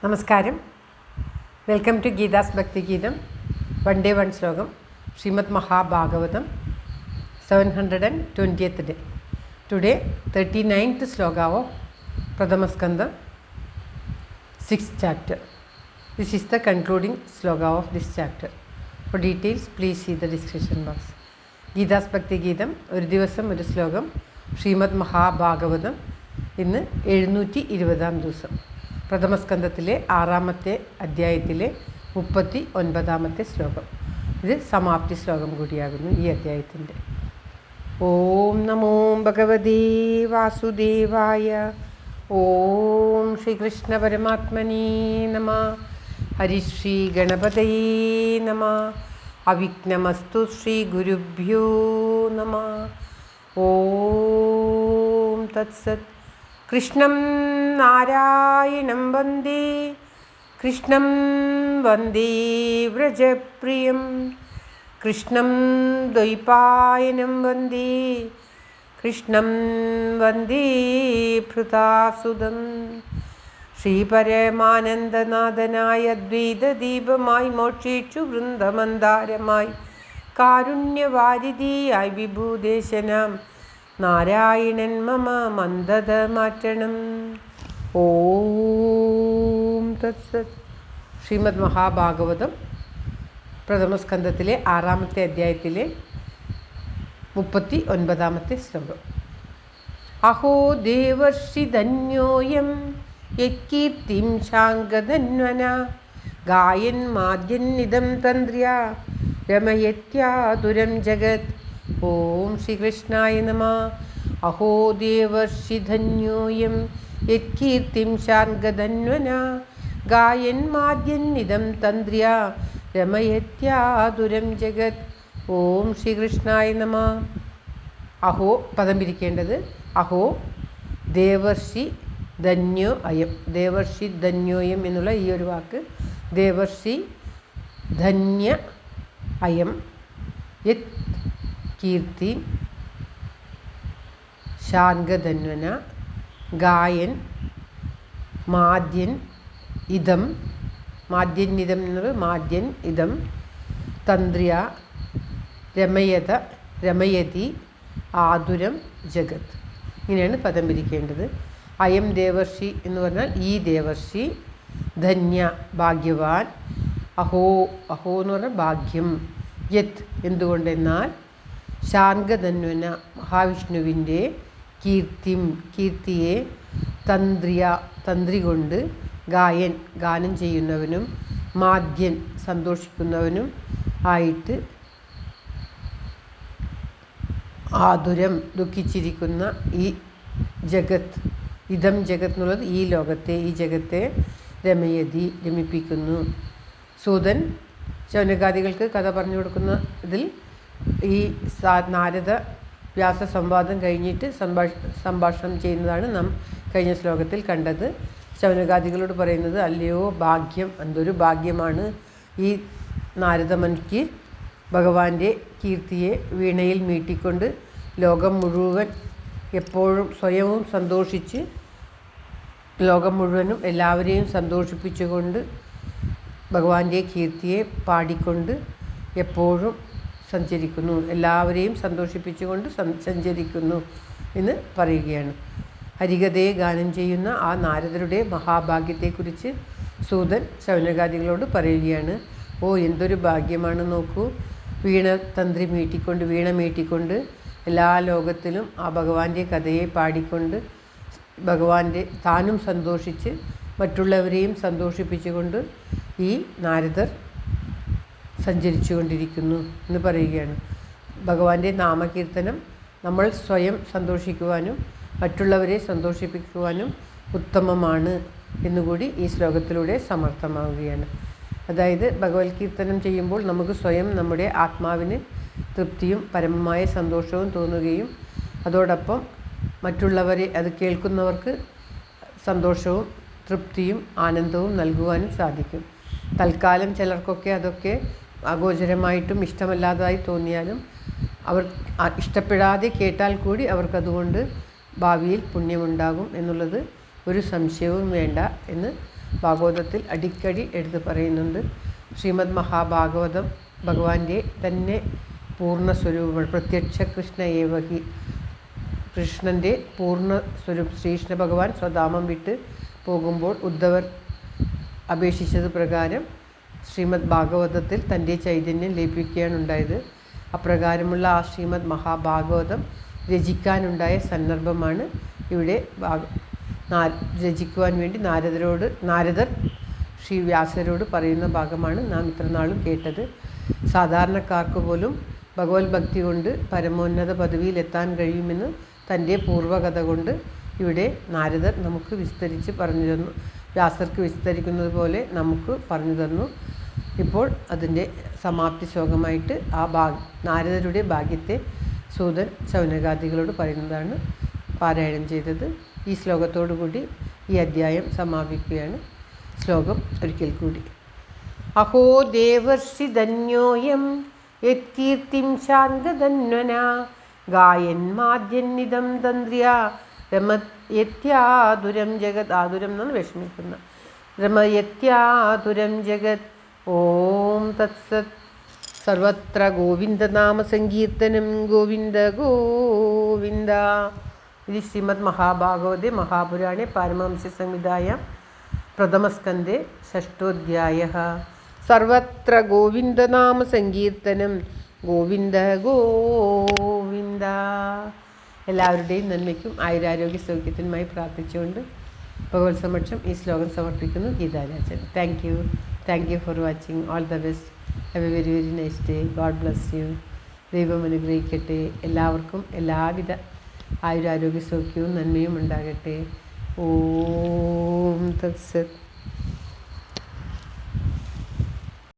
നമസ്കാരം. Welcome to Geetha's ഭക്തിഗീതം. One day one ശ്ലോകം. ശ്രീമദ് Mahabhagavatam 720th day. Today 39th sloka of Pradhama Skanda, 6th chapter. This is the concluding sloka of this chapter. For details, please see the description box. Geetha's Bhakthigeetham ഒരു ദിവസം ഒരു ശ്ലോകം. ശ്രീമദ് മഹാഭാഗവതം ഇന്ന് 720ാം ദിവസം. പ്രഥമസ്കന്ധത്തിലെ 6ാമത്തെ അധ്യായത്തിലെ 39ാമത്തെ ശ്ലോകം. ഇത് സമാപ്തി ശ്ലോകം കൂടിയാകുന്നു ഈ അധ്യായത്തിൻ്റെ. ഓം നമോ ഭഗവതേ വാസുദേവായ. ഓം ശ്രീകൃഷ്ണ പരമാത്മനേ നമഃ. ഹരിശ്രീ ഗണപതയേ നമഃ. അവിഘ്നമസ്തു ശ്രീ ഗുരുഭ്യോ നമഃ. ഓം തത്സത്. കൃഷ്ണം നാരായണം വന്ദേ, കൃഷ്ണം വന്ദേ വ്രജപ്രിയം, കൃഷ്ണം ദ്വൈപായനം വന്ദേ, കൃഷ്ണം വന്ദേ ഭൃതാസുതം. ശ്രീപരമാനന്ദനാഥനായ ദ്വൈതദീപമായി മോക്ഷേഷു വൃന്ദമന്ദാരമായി കാരുണ്യവാരിധിയായി വിഭൂദേശനാം നാരായണൻ മമ മന്ദത മാറ്റണം. ഓം തത്സത്. ശ്രീമദ് മഹാഭാഗവതം പ്രഥമസ്കന്ധത്തിലെ 6ാമത്തെ അധ്യായത്തിലെ 39ാമത്തെ ശ്ലോകം. അഹോ ദേവർഷി ധന്യോയം യത്കീർത്തിം ശാങ്കധന്വന ഗായൻ മാദ്യന്നിദം തന്ത്ര്യ രമയത്യാതുരം ജഗത്. ഓം ശ്രീകൃഷ്ണായ നമഃ. അഹോ ദേവർഷി ധന്യോയം യത്കീർത്തിം ശാർഗധന്വന ഗായൻ മാദ്യന്നിദം തന്ത്ര്യ രമയത്യാതുരം ജഗത്. ഓം ശ്രീകൃഷ്ണായ നമഃ. അഹോ പദം പിരിക്കേണ്ടത് അഹോ ദേവർഷി ധന്യോ അയം. ദേവർഷി ധന്യോയം എന്നുള്ള ഈ ഒരു വാക്ക് ദേവർഷി ധന്യ അയം യത് കീർത്തി ശാർഗധന്വന ഗായൻ മാദ്യൻ ഇതം. മാദ്യന്നിതം എന്നത് മാദ്യൻ ഇതം തന്ത്ര്യ രമയത രമയതി ആതുരം ജഗത്. ഇങ്ങനെയാണ് പദം പിരിക്കേണ്ടത്. അയം ദേവർഷി എന്ന് പറഞ്ഞാൽ ഈ ദേവർഷി, ധന്യ ഭാഗ്യവാൻ, അഹോ അഹോ എന്ന് പറഞ്ഞാൽ ഭാഗ്യം, യത് എന്തുകൊണ്ടെന്നാൽ ശാർഗധന്വന മഹാവിഷ്ണുവിൻ്റെ കീർത്തിയെ തന്ത്രിയ തന്ത്രി കൊണ്ട് ഗായൻ ഗാനം ചെയ്യുന്നവനും മാദ്യൻ സന്തോഷിക്കുന്നവനും ആയിട്ട് ആതുരം ദുഃഖിച്ചിരിക്കുന്ന ഈ ജഗത്. ഇതം ജഗത് എന്നുള്ളത് ഈ ലോകത്തെ, ഈ ജഗത്തെ രമയതി രമിപ്പിക്കുന്നു. സൂതൻ ശൗനകാദികൾക്ക് കഥ പറഞ്ഞു കൊടുക്കുന്ന ഇതിൽ ഈ നാരദ വ്യാസ സംവാദം കഴിഞ്ഞിട്ട് സംഭാഷണം ചെയ്യുന്നതാണ് നാം കഴിഞ്ഞ ശ്ലോകത്തിൽ കണ്ടത്. ശൗനകാദികളോട് പറയുന്നത്, അല്ലയോ ഭാഗ്യം, എന്തൊരു ഭാഗ്യമാണ് ഈ നാരദമനിക്ക് ഭഗവാന്റെ കീർത്തിയെ വീണയിൽ മീട്ടിക്കൊണ്ട് ലോകം മുഴുവൻ എപ്പോഴും സ്വയവും സന്തോഷിച്ച് ലോകം മുഴുവനും എല്ലാവരെയും സന്തോഷിപ്പിച്ചുകൊണ്ട് ഭഗവാന്റെ കീർത്തിയെ പാടിക്കൊണ്ട് എപ്പോഴും സഞ്ചരിക്കുന്നു, എല്ലാവരെയും സന്തോഷിപ്പിച്ചുകൊണ്ട് സഞ്ചരിക്കുന്നു എന്ന് പറയുകയാണ്. ഹരികഥയെ ഗാനം ചെയ്യുന്ന ആ നാരദരുടെ മഹാഭാഗ്യത്തെക്കുറിച്ച് സൂതൻ ശൗനകാദികളോട് പറയുകയാണ്. ഓ എന്തൊരു ഭാഗ്യമാണ് നോക്കൂ, വീണ മീട്ടിക്കൊണ്ട് എല്ലാ ലോകത്തിലും ആ ഭഗവാന്റെ കഥയെ പാടിക്കൊണ്ട് ഭഗവാന്റെ താനും സന്തോഷിച്ച് മറ്റുള്ളവരെയും സന്തോഷിപ്പിച്ചുകൊണ്ട് ഈ നാരദർ സഞ്ചരിച്ചു കൊണ്ടിരിക്കുന്നു എന്ന് പറയുകയാണ്. ഭഗവാന്റെ നാമകീർത്തനം നമ്മൾ സ്വയം സന്തോഷിക്കുവാനും മറ്റുള്ളവരെ സന്തോഷിപ്പിക്കുവാനും ഉത്തമമാണ് എന്നുകൂടി ഈ ശ്ലോകത്തിലൂടെ സമർത്ഥമാവുകയാണ്. അതായത് ഭഗവത് കീർത്തനം ചെയ്യുമ്പോൾ നമുക്ക് സ്വയം നമ്മുടെ ആത്മാവിന് തൃപ്തിയും പരമമായ സന്തോഷവും തോന്നുകയും അതോടൊപ്പം മറ്റുള്ളവരെ അത് കേൾക്കുന്നവർക്ക് സന്തോഷവും തൃപ്തിയും ആനന്ദവും നൽകുവാനും സാധിക്കും. തൽക്കാലം ചിലർക്കൊക്കെ അതൊക്കെ അഗോചരമായിട്ടും ഇഷ്ടമല്ലാതായി തോന്നിയാലും അവർ ഇഷ്ടപ്പെടാതെ കേട്ടാൽ കൂടി അവർക്കതുകൊണ്ട് ഭാവിയിൽ പുണ്യമുണ്ടാകും എന്നുള്ളത് ഒരു സംശയവും വേണ്ട എന്ന് ഭാഗവതത്തിൽ അടിക്കടി എടുത്തു പറയുന്നുണ്ട്. ശ്രീമദ് മഹാഭാഗവതം ഭഗവാന്റെ തന്നെ പൂർണ്ണ സ്വരൂപമാണ്. പ്രത്യക്ഷ കൃഷ്ണ ഏവഹി, കൃഷ്ണൻ്റെ പൂർണ്ണ സ്വരൂപം. ശ്രീകൃഷ്ണ ഭഗവാൻ സ്വധാമം വിട്ട് പോകുമ്പോൾ ഉദ്ധവർ അപേക്ഷിച്ചത് പ്രകാരം ശ്രീമദ് ഭാഗവതത്തിൽ തൻ്റെ ചൈതന്യം ലയിപ്പിക്കുകയാണ് ഉണ്ടായത്. അപ്രകാരമുള്ള ആ ശ്രീമദ് മഹാഭാഗവതം രചിക്കാനുണ്ടായ സന്ദർഭമാണ് ഇവിടെ രചിക്കുവാൻ വേണ്ടി നാരദർ ശ്രീ വ്യാസരോട് പറയുന്ന ഭാഗമാണ് നാം ഇത്രനാളും കേട്ടത്. സാധാരണക്കാർക്ക് പോലും ഭഗവത് ഭക്തി കൊണ്ട് പരമോന്നത പദവിയിലെത്താൻ കഴിയുമെന്ന് തൻ്റെ പൂർവ്വകഥ കൊണ്ട് ഇവിടെ നാരദർ നമുക്ക് വിസ്തരിച്ച് പറഞ്ഞു തന്നു. വ്യാസർക്ക് വിസ്തരിക്കുന്നത് പോലെ നമുക്ക് പറഞ്ഞു തന്നു. ഇപ്പോൾ അതിൻ്റെ സമാപ്തി ശ്ലോകമായിട്ട് നാരദരുടെ ഭാഗ്യത്തെ സൂതൻ ശൗനകാദികളോട് പറയുന്നതാണ് പാരായണം ചെയ്തത്. ഈ ശ്ലോകത്തോടു കൂടി ഈ അധ്യായം സമാപിക്കുകയാണ്. ശ്ലോകം ഒരിക്കൽ കൂടി. അഹോ ദേവർഷി ധന്യോയം യത്കീർത്തിം ശാന്തധന്വന ഗായന്മാദ്യന്നിതം തന്ത്ര്യ രമയത്യാതുരം ജഗത്. ആതുരം എന്നാണ് വിഷമിക്കുന്ന. രമയത്യാതുരം ജഗത്. ഓം തത്സത്. സർവത്ര ഗോവിന്ദനാമ സങ്കീർത്തനം. ഗോവിന്ദ ഗോവിന്ദ. ഇത് ശ്രീമദ് മഹാഭാഗവതേ മഹാപുരാണേ പാരമഹംസ സംഹിതായാം പ്രഥമസ്കന്ധേ ഷഷ്ടോധ്യായഃ. സർവത്ര ഗോവിന്ദനാമ സങ്കീർത്തനം. ഗോവിന്ദ ഗോവിന്ദ. എല്ലാവരുടെയും നന്മയ്ക്കും ആയുരാരോഗ്യ സൗഖ്യത്തിനുമായി പ്രാർത്ഥിച്ചുകൊണ്ട് ഭഗവത് സമക്ഷം ഈ ശ്ലോകം സമർപ്പിക്കുന്നു. Geetha Rajan. Thank you for watching. All the best. Have A very very nice day. God bless you. ദൈവം അനുഗ്രഹിക്കട്ടെ. എല്ലാവർക്കും എല്ലാവിധ ആയുരാരോഗ്യ സൗഖ്യവും നന്മയും ഉണ്ടാകട്ടെ. ഓം തത്സത്.